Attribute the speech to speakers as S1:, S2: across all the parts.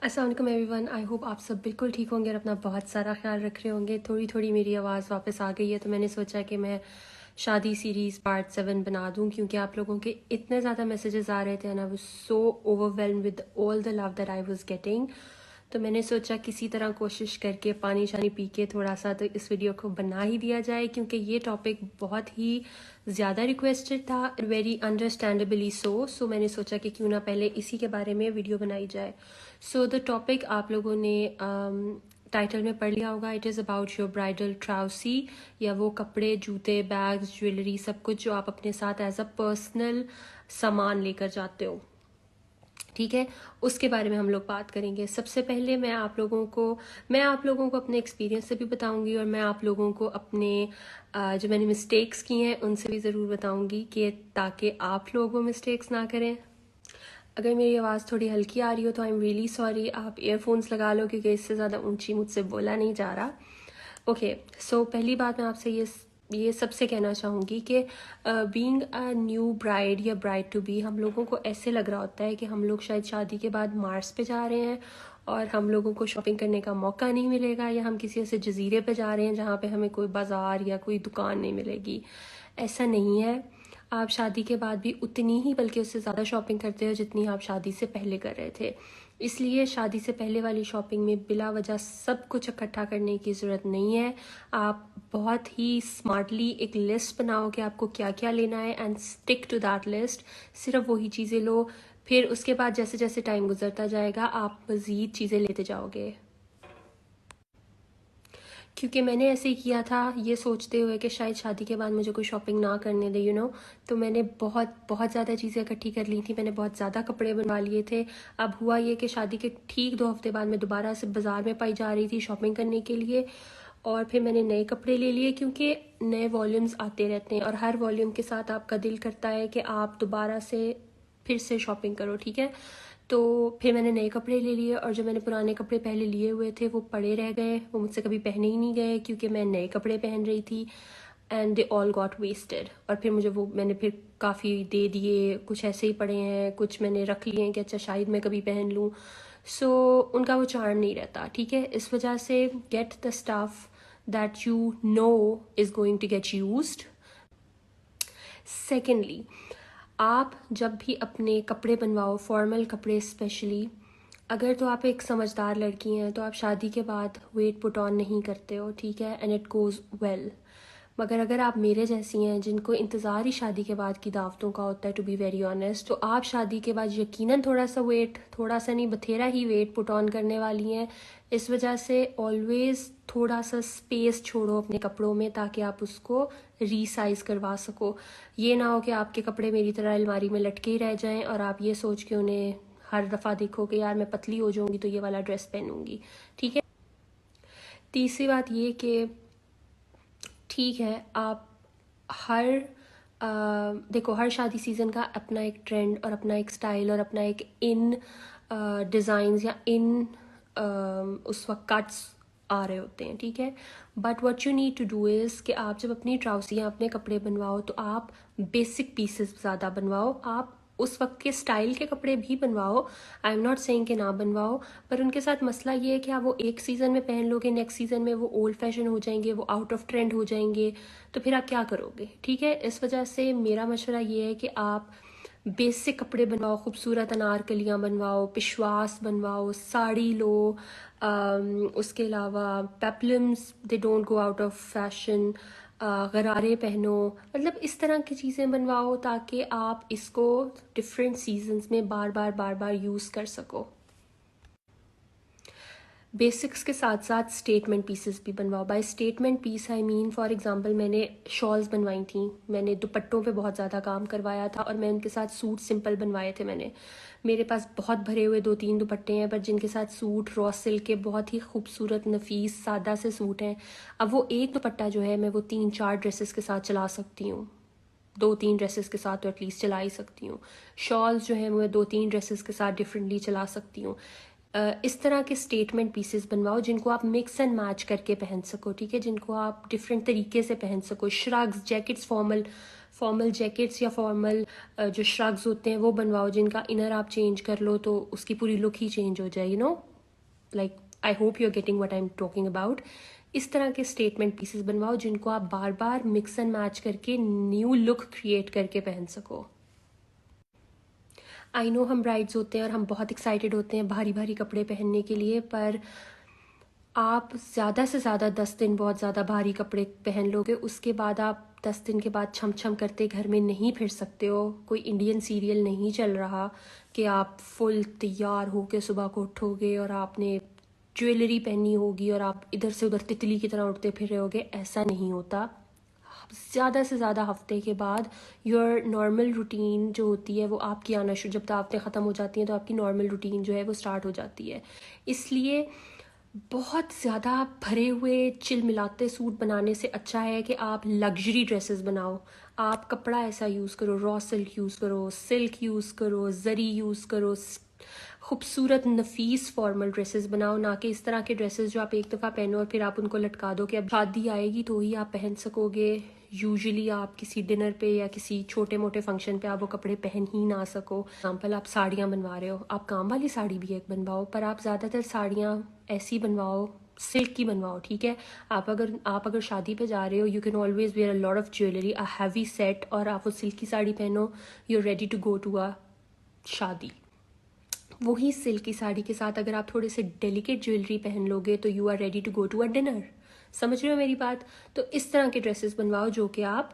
S1: अस्सलाम वालेकुम everyone. I hope आप सब बिल्कुल ठीक होंगे और अपना बहुत सारा ख्याल रख रहे होंगे। थोड़ी थोड़ी मेरी आवाज़ वापस आ गई है तो मैंने सोचा कि मैं शादी सीरीज़ पार्ट 7 बना दूं, क्योंकि आप लोगों के इतने ज़्यादा मैसेजेस आ रहे थे and I was so overwhelmed with all the love that I was getting. तो मैंने सोचा किसी तरह कोशिश करके पानी शानी पी के थोड़ा सा तो इस वीडियो को बना ही दिया जाए, क्योंकि ये टॉपिक बहुत ही ज़्यादा रिक्वेस्टेड था, वेरी अंडरस्टैंडेबली सो मैंने सोचा कि क्यों ना पहले इसी के बारे में वीडियो बनाई जाए। सो द टॉपिक आप लोगों ने टाइटल में पढ़ लिया होगा। It is about your bridal trousseau, या वो कपड़े, जूते, बैग्स, ज्वेलरी, सब कुछ जो आप अपने साथ एज अ पर्सनल सामान लेकर जाते हो, ठीक है, उसके बारे में हम लोग बात करेंगे। सबसे पहले मैं आप लोगों को अपने एक्सपीरियंस से भी बताऊंगी, और मैं आप लोगों को अपने जो मैंने मिस्टेक्स की हैं उनसे भी ज़रूर बताऊंगी, कि ताकि आप लोग वो मिस्टेक्स ना करें। अगर मेरी आवाज़ थोड़ी हल्की आ रही हो तो आई एम रियली सॉरी। आप ईयरफोन्स लगा लो, क्योंकि इससे ज़्यादा ऊंची मुझसे बोला नहीं जा रहा। ओके, सो पहली बात मैं आपसे ये सबसे कहना चाहूँगी कि बीइंग अ न्यू ब्राइड या ब्राइड टू बी, हम लोगों को ऐसे लग रहा होता है कि हम लोग शायद शादी के बाद मार्स पे जा रहे हैं और हम लोगों को शॉपिंग करने का मौका नहीं मिलेगा, या हम किसी ऐसे जजीरे पे जा रहे हैं जहाँ पे हमें कोई बाज़ार या कोई दुकान नहीं मिलेगी। ऐसा नहीं है। आप शादी के बाद भी उतनी ही बल्कि उससे ज़्यादा शॉपिंग करते हो जितनी आप शादी से पहले कर रहे थे। इसलिए शादी से पहले वाली शॉपिंग में बिला वजह सब कुछ इकट्ठा करने की ज़रूरत नहीं है। आप बहुत ही स्मार्टली एक लिस्ट बनाओ कि आपको क्या क्या लेना है and stick to that list. सिर्फ वही चीज़ें लो, फिर उसके बाद जैसे जैसे टाइम गुजरता जाएगा आप मज़ीद चीज़ें लेते जाओगे। क्योंकि मैंने ऐसे ही किया था, ये सोचते हुए कि शायद शादी के बाद मुझे कोई शॉपिंग ना करने दे, तो मैंने बहुत बहुत ज़्यादा चीज़ें इकट्ठी कर ली थी। मैंने बहुत ज़्यादा कपड़े बनवा लिए थे। अब हुआ ये कि शादी के ठीक 2 हफ्ते बाद मैं दोबारा से बाज़ार में पाई जा रही थी शॉपिंग करने के लिए, और फिर मैंने नए कपड़े ले लिए, क्योंकि नए वॉल्यूम्स आते रहते हैं और हर वॉल्यूम के साथ आपका दिल करता है कि आप दोबारा से फिर से शॉपिंग करो, ठीक है। तो फिर मैंने नए कपड़े ले लिए, और जो मैंने पुराने कपड़े पहले लिए हुए थे वो पड़े रह गए, वो मुझसे कभी पहने ही नहीं गए, क्योंकि मैं नए कपड़े पहन रही थी and they all got wasted. और फिर मैंने फिर काफ़ी दे दिए, कुछ ऐसे ही पड़े हैं, कुछ मैंने रख लिए हैं कि अच्छा शायद मैं कभी पहन लूँ। सो उनका वो चार्म नहीं रहता, ठीक है। इस वजह से get the stuff that you know is going to get used. Secondly, आप जब भी अपने कपड़े बनवाओ, फॉर्मल कपड़े स्पेशली, अगर तो आप एक समझदार लड़की हैं तो आप शादी के बाद वेट पुट ऑन नहीं करते हो, ठीक है, एंड इट गोज़ वेल। मगर अगर आप मेरे जैसी हैं जिनको इंतज़ार ही शादी के बाद की दावतों का होता है, टू बी वेरी ऑनेस्ट, तो आप शादी के बाद यकीनन थोड़ा सा नहीं बथेरा ही वेट पुट ऑन करने वाली हैं। इस वजह से ऑलवेज़ थोड़ा सा स्पेस छोड़ो अपने कपड़ों में, ताकि आप उसको रीसाइज़ करवा सको। ये ना हो कि आपके कपड़े मेरी तरह अलमारी में लटके ही रह जाएं और आप ये सोच के उन्हें हर दफ़ा देखो कि यार मैं पतली हो जाऊंगी तो ये वाला ड्रेस पहनूंगी, ठीक है। तीसरी बात ये कि ठीक है, आप हर देखो, हर शादी सीज़न का अपना एक ट्रेंड और अपना एक स्टाइल और अपना एक इन डिज़ाइंस या इन उस वक्त कट्स आ रहे होते हैं, ठीक है। But what you need to do is कि आप जब अपनी ट्राउसी या अपने कपड़े बनवाओ तो आप बेसिक पीसेस ज़्यादा बनवाओ। आप उस वक्त के स्टाइल के कपड़े भी बनवाओ, आई एम नॉट सेइंग कि ना बनवाओ, पर उनके साथ मसला ये है कि आप वो एक सीज़न में पहन लोगे, नेक्स्ट सीज़न में वो ओल्ड फैशन हो जाएंगे, वो आउट ऑफ ट्रेंड हो जाएंगे, तो फिर आप क्या करोगे, ठीक है। इस वजह से मेरा मशवरा ये है कि आप बेसिक कपड़े बनवाओ, खूबसूरत अनारकलियाँ बनवाओ, पिशवास बनवाओ, साड़ी लो। उसके अलावा peplums, they don't go out of fashion. गरारे पहनो, मतलब इस तरह की चीज़ें बनवाओ ताकि आप इसको डिफरेंट सीजन्स में बार बार यूज़ कर सको। बेसिक्स के साथ साथ स्टेटमेंट पीसेस भी बनवाओ। Buy statement piece I mean, for example मैंने शॉल्स बनवाई थी, मैंने दुपट्टों पे बहुत ज़्यादा काम करवाया था, और मैं उनके साथ सूट सिंपल बनवाए थे। मेरे पास बहुत भरे हुए 2-3 दुपट्टे हैं, पर जिनके साथ सूट रॉ सिल्क के बहुत ही खूबसूरत नफीस सादा से सूट हैं। अब वो एक दुपट्टा जो है मैं वो 3-4 ड्रेसेस के साथ चला सकती हूँ, 2-3 ड्रेसेस के साथ तो एटलीस्ट चला ही सकती हूँ। शॉल्स जो है मैं 2-3 ड्रेसेस के साथ डिफरेंटली चला सकती हूँ। इस तरह के स्टेटमेंट पीसेस बनवाओ जिनको आप मिक्स एंड मैच करके पहन सको, ठीक है, जिनको आप डिफरेंट तरीके से पहन सको। श्रग्स, जैकेट्स, फॉर्मल जैकेट्स या फॉर्मल जो श्रग्स होते हैं वो बनवाओ, जिनका इनर आप चेंज कर लो तो उसकी पूरी लुक ही चेंज हो जाए, like I hope you're getting what I'm talking about. इस तरह के स्टेटमेंट पीसेस बनवाओ जिनको आप बार बार मिक्स एंड मैच करके न्यू लुक क्रिएट करके पहन सको. आई नो हम ब्राइड्स होते हैं और हम बहुत एक्साइटेड होते हैं भारी भारी कपड़े पहनने के लिए, पर आप ज़्यादा से ज़्यादा 10 दिन बहुत ज़्यादा भारी कपड़े पहन लोगे, उसके बाद आप 10 दिन के बाद छम छम करते घर में नहीं फिर सकते हो. कोई इंडियन सीरियल नहीं चल रहा कि आप फुल तैयार हो के सुबह को उठोगे और आपने ज्वेलरी पहनी होगी और आप इधर से उधर तितली की तरह उठते फिर रहे होगे. ऐसा नहीं होता. ज़्यादा से ज़्यादा हफ्ते के बाद योर नॉर्मल रूटीन जो होती है वो आपकी आना शुरू, जब दावतें ख़त्म हो जाती हैं तो आपकी नॉर्मल रूटीन जो है वो स्टार्ट हो जाती है. इसलिए बहुत ज़्यादा भरे हुए चिल मिलाते सूट बनाने से अच्छा है कि आप लग्जरी ड्रेसेस बनाओ. आप कपड़ा ऐसा यूज़ करो, रॉ सिल्क यूज़ करो, सिल्क यूज़ करो, जरी यूज़ करो, खूबसूरत नफीस फॉर्मल ड्रेसेस बनाओ, ना कि इस तरह के ड्रेसेस जो आप एक दफ़ा पहनो और फिर आप उनको लटका दो कि अब शादी आएगी तो ही आप पहन सकोगे. यूजुअली आप किसी डिनर पे या किसी छोटे मोटे फंक्शन पे आप वो कपड़े पहन ही ना सको. एग्जाम्पल आप साड़ियाँ बनवा रहे हो, आप काम वाली साड़ी भी एक बनवाओ, पर आप ज़्यादातर साड़ियाँ ऐसी बनवाओ, सिल्क की बनवाओ. ठीक है, आप अगर शादी पे जा रहे हो, you can always wear a lot of jewellery, a heavy set, और आप वो सिल्क की साड़ी पहनो, you are ready to go to a शादी. वही सिल्क की साड़ी के साथ अगर आप थोड़े से डेलिकेट ज्वेलरी पहन लोगे तो you are ready to go to a dinner. समझ रहे हो मेरी बात? तो इस तरह के ड्रेसेस बनवाओ जो कि आप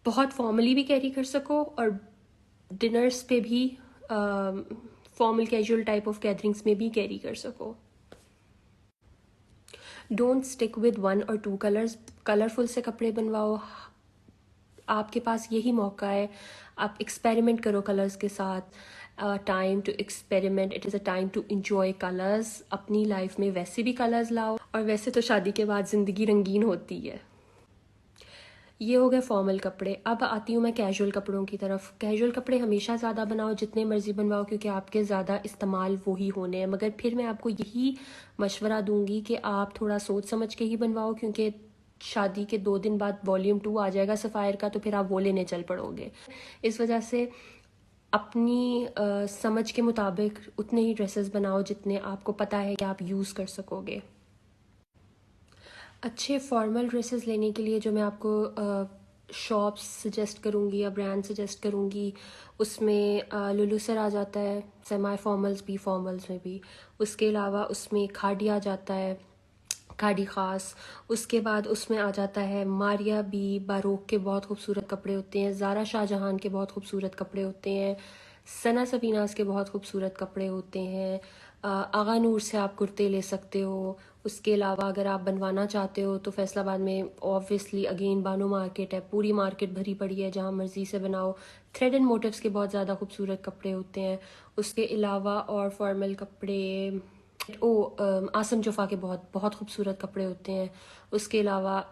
S1: बहुत फॉर्मली भी कैरी कर सको और डिनर्स पे भी formal casual type of gatherings में भी कैरी कर सको. डोंट स्टिक विद 1 और 2 कलर्स. कलरफुल से कपड़े बनवाओ. आपके पास यही मौका है, आप एक्सपेरिमेंट करो कलर्स के साथ. Time to experiment, it is a time to enjoy colours. अपनी लाइफ में वैसे भी कलर्स लाओ, और वैसे तो शादी के बाद ज़िंदगी रंगीन होती है. ये हो गए फॉर्मल कपड़े. अब आती हूँ मैं कैजुअल कपड़ों की तरफ. कैजुअल कपड़े हमेशा ज़्यादा बनाओ, जितने मर्जी बनवाओ, क्योंकि आपके ज़्यादा इस्तेमाल वही होने हैं. मगर फिर मैं आपको यही मशवरा दूंगी कि आप थोड़ा सोच समझ के ही बनवाओ, क्योंकि शादी के 2 दिन बाद वॉल्यूम 2 आ जाएगा सफ़ायर का, तो फिर आप वो लेने चल पड़ोगे. इस वजह से अपनी समझ के मुताबिक उतने ही ड्रेसेस बनाओ जितने आपको पता है कि आप यूज़ कर सकोगे. अच्छे फॉर्मल ड्रेसेस लेने के लिए जो मैं आपको शॉप्स सजेस्ट करूँगी या ब्रांड सजेस्ट करूँगी, उसमें लुलु सर आ जाता है, सेमी फॉर्मल्स भी, फॉर्मल्स में भी. उसके अलावा उसमें खाड़ी आ जाता है, खाड़ी ख़ास. उसके बाद उसमें आ जाता है मारिया बी, बारोक के बहुत खूबसूरत कपड़े होते हैं. ज़ारा शाहजहान के बहुत खूबसूरत कपड़े होते हैं. सना सबीनास के बहुत खूबसूरत कपड़े होते हैं. आगा नूर से आप कुर्ते ले सकते हो. उसके अलावा अगर आप बनवाना चाहते हो तो फैसलाबाद में ऑब्वियसली अगेन बानो मार्केट है, पूरी मार्केट भरी पड़ी है, जहाँ मर्ज़ी से बनाओ. थ्रेड एंड मोटिव्स के बहुत ज़्यादा खूबसूरत कपड़े होते हैं. उसके अलावा और फॉर्मल कपड़े, आसम जुफ़ा के बहुत बहुत खूबसूरत कपड़े होते हैं. उसके अलावा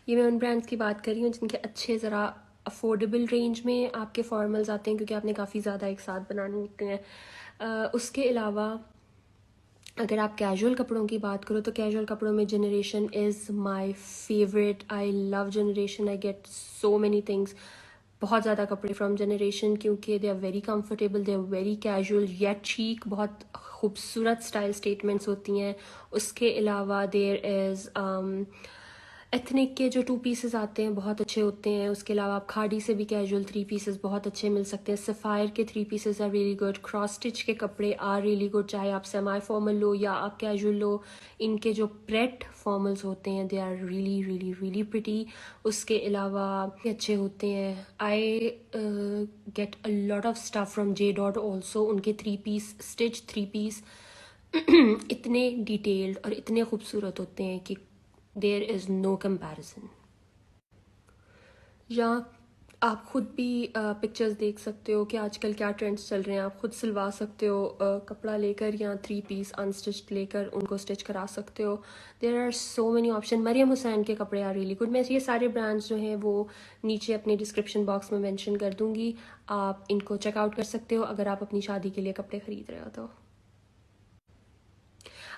S1: ये मैं उन ब्रांड्स की बात कर रही हूँ जिनके अच्छे ज़रा अफोर्डेबल रेंज में आपके फॉर्मल्स आते हैं, क्योंकि आपने काफ़ी ज़्यादा एक साथ बनाने होते हैं. उसके अलावा अगर आप कैजुअल कपड़ों की बात करो तो कैजुअल कपड़ों में Generation is my favourite. I love Generation. I get so many things. बहुत ज़्यादा कपड़े फ्रॉम जनरेशन, क्योंकि they are very comfortable, they are very casual yet chic. बहुत खूबसूरत स्टाइल स्टेटमेंट्स होती हैं. उसके अलावा देयर इज़ एथनिक के जो 2 पीसेस आते हैं बहुत अच्छे होते हैं. उसके अलावा आप खाड़ी से भी कैजुअल 3 पीसेस बहुत अच्छे मिल सकते हैं. सफ़ायर के 3 pieces are really good. Cross stitch के कपड़े आर रियली गुड, चाहे आप सेमी फॉर्मल लो या आप कैजुअल लो. इनके जो प्रेट फॉर्मल्स होते हैं they are really really really pretty. उसके अलावा अच्छे होते हैं. I get a lot of stuff from J dot also. उनके 3 पीस स्टिच 3 पीस इतने डिटेल्ड और इतने खूबसूरत होते हैं कि देयर इज़ नो कंपैरिजन. या आप खुद भी पिक्चर्स देख सकते हो कि आजकल क्या ट्रेंड्स चल रहे हैं. आप खुद सिलवा सकते हो कपड़ा लेकर, या 3 पीस अनस्टिच्ड लेकर उनको स्टिच करा सकते हो. There are so many option. Maryam Hussain के कपड़े आर रियली गुड. मैं ये सारे ब्रांड्स जो हैं वो नीचे अपने डिस्क्रिप्शन बॉक्स में मेंशन कर दूंगी. आप इनको चेकआउट कर सकते हो अगर आप अपनी शादी के लिए कपड़े ख़रीद रहे हो तो.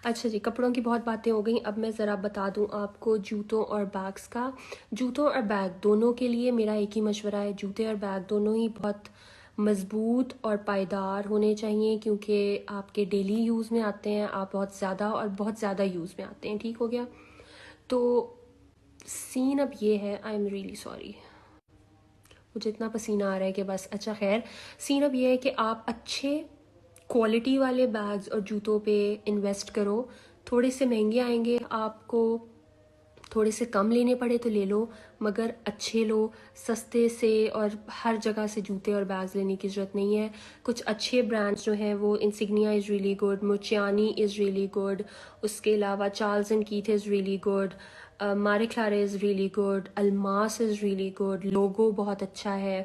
S1: अच्छा जी, कपड़ों की बहुत बातें हो गई. अब मैं ज़रा बता दूं आपको जूतों और बैग्स का. जूतों और बैग दोनों के लिए मेरा एक ही मशवरा है. जूते और बैग दोनों ही बहुत مضبوط اور پائیدار ہونے چاہیے کیونکہ آپ کے ڈیلی یوز میں آتے ہیں, آپ بہت زیادہ اور بہت زیادہ یوز میں آتے ہیں. ٹھیک ہو گیا. تو سین اب یہ ہے, آئی ایم ریئلی سوری, مجھے اتنا پسینہ آ رہا ہے کہ بس. اچھا خیر, سین اب یہ ہے کہ آپ اچھے کوالٹی والے بیگز اور جوتوں پہ انویسٹ کرو. تھوڑے سے مہنگے آئیں گے, آپ کو تھوڑے سے کم لینے پڑے تو لے لو, مگر اچھے لو. سستے سے اور ہر جگہ سے جوتے اور بیگز لینے کی ضرورت نہیں ہے. کچھ اچھے برانڈز جو ہیں وہ Insignia is really good, Mochiani is really good, اس کے علاوہ Charles and Keith is really good, Marie Claire is really good, Almas is really good, logo بہت اچھا ہے.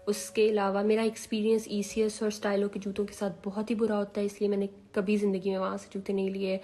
S1: اس کے علاوہ میرا ایکسپیرینس ای سی ایس اور اسٹائلو کے جوتوں کے ساتھ بہت ہی برا ہوتا ہے, اس لیے میں نے کبھی زندگی میں وہاں سے جوتے نہیں لیے.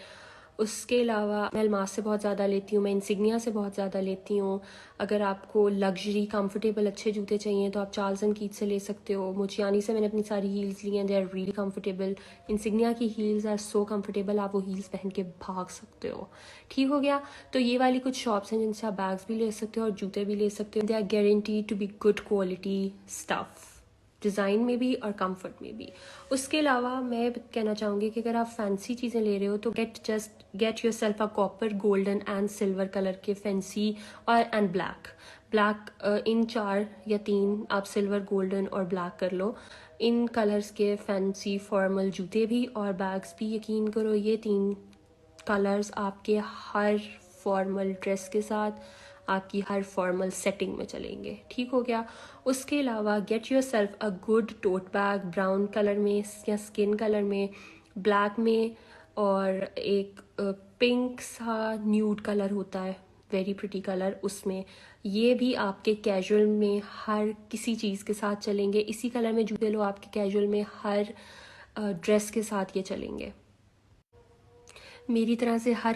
S1: اس کے علاوہ میں الماس سے بہت زیادہ لیتی ہوں, میں انسگنیا سے بہت زیادہ لیتی ہوں. اگر آپ کو لگژری کمفرٹیبل اچھے جوتے چاہیے تو آپ چارلز اینڈ کیتھ سے لے سکتے ہو. موچیانی سے میں نے اپنی ساری ہیلز لی ہیں, دے آر ریئلی کمفرٹیبل. انسگنیا کی ہیلز آر سو کمفرٹیبل, آپ وہ ہیلز پہن کے بھاگ سکتے ہو. ٹھیک ہو گیا. تو یہ والی کچھ شاپس ہیں جن سے آپ بیگز بھی لے سکتے ہو اور جوتے بھی لے سکتے ہو. They are guaranteed to be good quality stuff, design میں بھی اور کمفرٹ میں بھی. اس کے علاوہ میں کہنا چاہوں گی کہ اگر آپ فینسی چیزیں لے رہے ہو تو get yourself a copper, golden and silver colour کے فینسی اور اینڈ بلیک ان 4 یا 3 آپ سلور, گولڈن اور بلیک کر لو. ان کلرز کے فینسی فارمل جوتے بھی اور بیگز بھی. یقین کرو یہ 3 کلرز آپ کے ہر فارمل ڈریس کے ساتھ, آپ کی ہر فارمل سیٹنگ میں چلیں گے. ٹھیک ہو گیا. اس کے علاوہ get yourself a good tote bag, brown colour میں یا اسکن کلر میں, بلیک میں, اور ایک پنک سا نیوڈ کلر ہوتا ہے, ویری پریٹی کلر, اس میں. یہ بھی آپ کے کیجول میں ہر کسی چیز کے ساتھ چلیں گے. اسی کلر میں جوتے لو, آپ کے کیجول میں ہر ڈریس کے ساتھ یہ چلیں گے. میری طرح سے ہر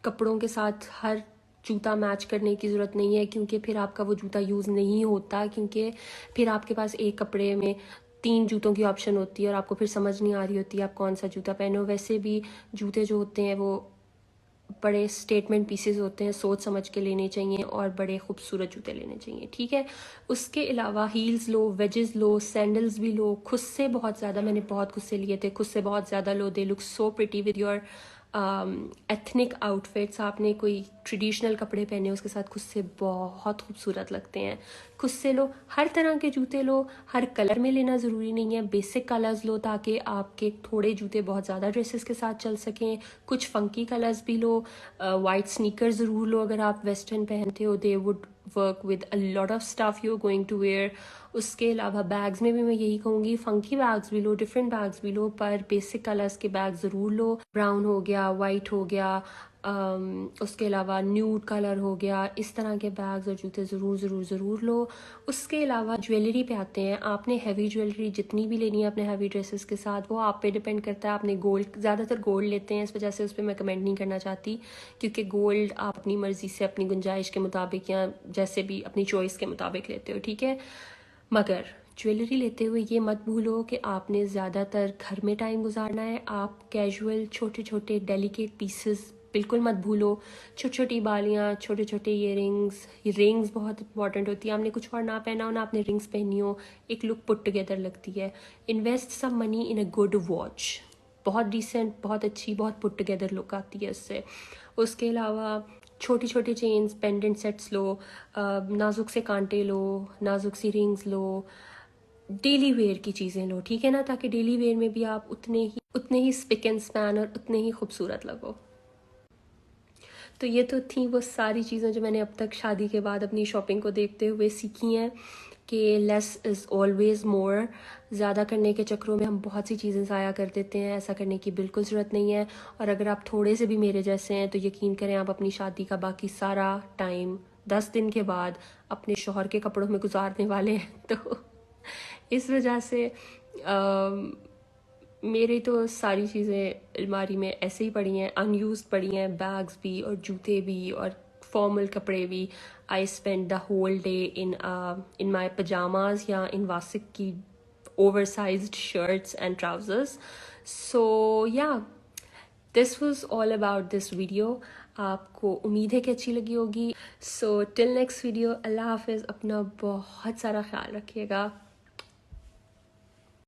S1: کپڑوں کے ساتھ ہر جوتا میچ کرنے کی ضرورت نہیں ہے, کیونکہ پھر آپ کا وہ جوتا یوز نہیں ہوتا, کیونکہ پھر آپ کے پاس ایک کپڑے میں 3 جوتوں کی آپشن ہوتی ہے اور آپ کو پھر سمجھ نہیں آ رہی ہوتی آپ کون سا جوتا پہنو. ویسے بھی جوتے جو ہوتے ہیں وہ بڑے اسٹیٹمنٹ پیسز ہوتے ہیں, سوچ سمجھ کے لینے چاہیے اور بڑے خوبصورت جوتے لینے چاہیے. ٹھیک ہے. اس کے علاوہ ہیلز لو, ویجز لو, سینڈلز بھی لو. خود سے بہت زیادہ, میں نے بہت خود سے لیے تھے, خود سے بہت زیادہ لو. They look so pretty with your ethnic outfits. آپ نے کوئی ٹریڈیشنل کپڑے پہنے اس کے ساتھ خود سے بہت خوبصورت لگتے ہیں. خود سے لو, ہر طرح کے جوتے لو, ہر کلر میں لینا ضروری نہیں ہے, بیسک کلرز لو تاکہ آپ کے تھوڑے جوتے بہت زیادہ ڈریسز کے ساتھ چل سکیں. کچھ فنکی کلرز بھی لو. وائٹ سنیکر ضرور لو اگر آپ ویسٹرن پہنتے ہو, they would work with a lot of stuff you going to wear. اس کے علاوہ بیگز میں بھی میں یہی کہوں گی, فنکی بیگز بھی لو, ڈفرینٹ بیگز بھی لو, پر بیسک کلرز کے بیگ ضرور لو. براؤن ہو گیا, وائٹ ہو گیا, اس کے علاوہ نیوڈ کلر ہو گیا, اس طرح کے بیگز اور جوتے ضرور ضرور ضرور لو. اس کے علاوہ جویلری پہ آتے ہیں. آپ نے ہیوی جویلری جتنی بھی لینی ہے اپنے ہیوی ڈریسز کے ساتھ, وہ آپ پہ ڈپینڈ کرتا ہے. آپ نے گولڈ, زیادہ تر گولڈ لیتے ہیں, اس وجہ سے اس پہ میں کمنٹ نہیں کرنا چاہتی, کیونکہ گولڈ آپ اپنی مرضی سے, اپنی گنجائش کے مطابق یا جیسے بھی اپنی چوائس کے مطابق لیتے ہو. ٹھیک ہے. مگر جویلری لیتے ہوئے یہ مت بھولو کہ آپ نے زیادہ تر گھر میں ٹائم گزارنا ہے. آپ کیجول چھوٹے چھوٹے ڈیلیکیٹ پیسز بالکل مت بھولو. چھوٹی چھوٹی بالیاں, چھوٹے چھوٹے ایئر رنگز بہت امپورٹنٹ ہوتی ہیں. آپ نے کچھ اور نہ پہنا ہو نا, آپ نے رنگز پہنی ہو, ایک لک پٹ ٹوگیدر لگتی ہے. Invest some money in a good watch, بہت ڈیسنٹ, بہت اچھی, بہت پٹ ٹوگیدر لک آتی ہے اس سے. اس کے علاوہ چھوٹی چھوٹی چینز, پینڈنٹ سیٹس لو, نازک سے کانٹے لو, نازک سی رنگز لو. ڈیلی ویئر کی چیزیں لو, ٹھیک ہے نا, تاکہ ڈیلی ویئر میں بھی آپ اتنے ہی اسپک اینڈ اسپین اور اتنے ہی خوبصورت لگو. تو یہ تو تھیں وہ ساری چیزیں جو میں نے اب تک شادی کے بعد اپنی شاپنگ کو دیکھتے ہوئے سیکھی ہیں کہ لیس از آلویز مور. زیادہ کرنے کے چکروں میں ہم بہت سی چیزیں ضائع کر دیتے ہیں, ایسا کرنے کی بالکل ضرورت نہیں ہے. اور اگر آپ تھوڑے سے بھی میرے جیسے ہیں تو یقین کریں آپ اپنی شادی کا باقی سارا ٹائم 10 دن کے بعد اپنے شوہر کے کپڑوں میں گزارنے والے ہیں. تو اس وجہ سے میری تو ساری چیزیں الماری میں ایسے ہی پڑی ہیں, ان یوزڈ پڑی ہیں, بیگز بھی اور جوتے بھی اور فارمل کپڑے بھی. I spend the whole day in my pyjamas یا ان واسک کی oversized shirts and trousers. So yeah this was all about this video. آپ کو امید ہے کہ اچھی لگی ہوگی. سو ٹل نیکسٹ ویڈیو, اللہ حافظ. اپنا بہت سارا خیال رکھیے گا.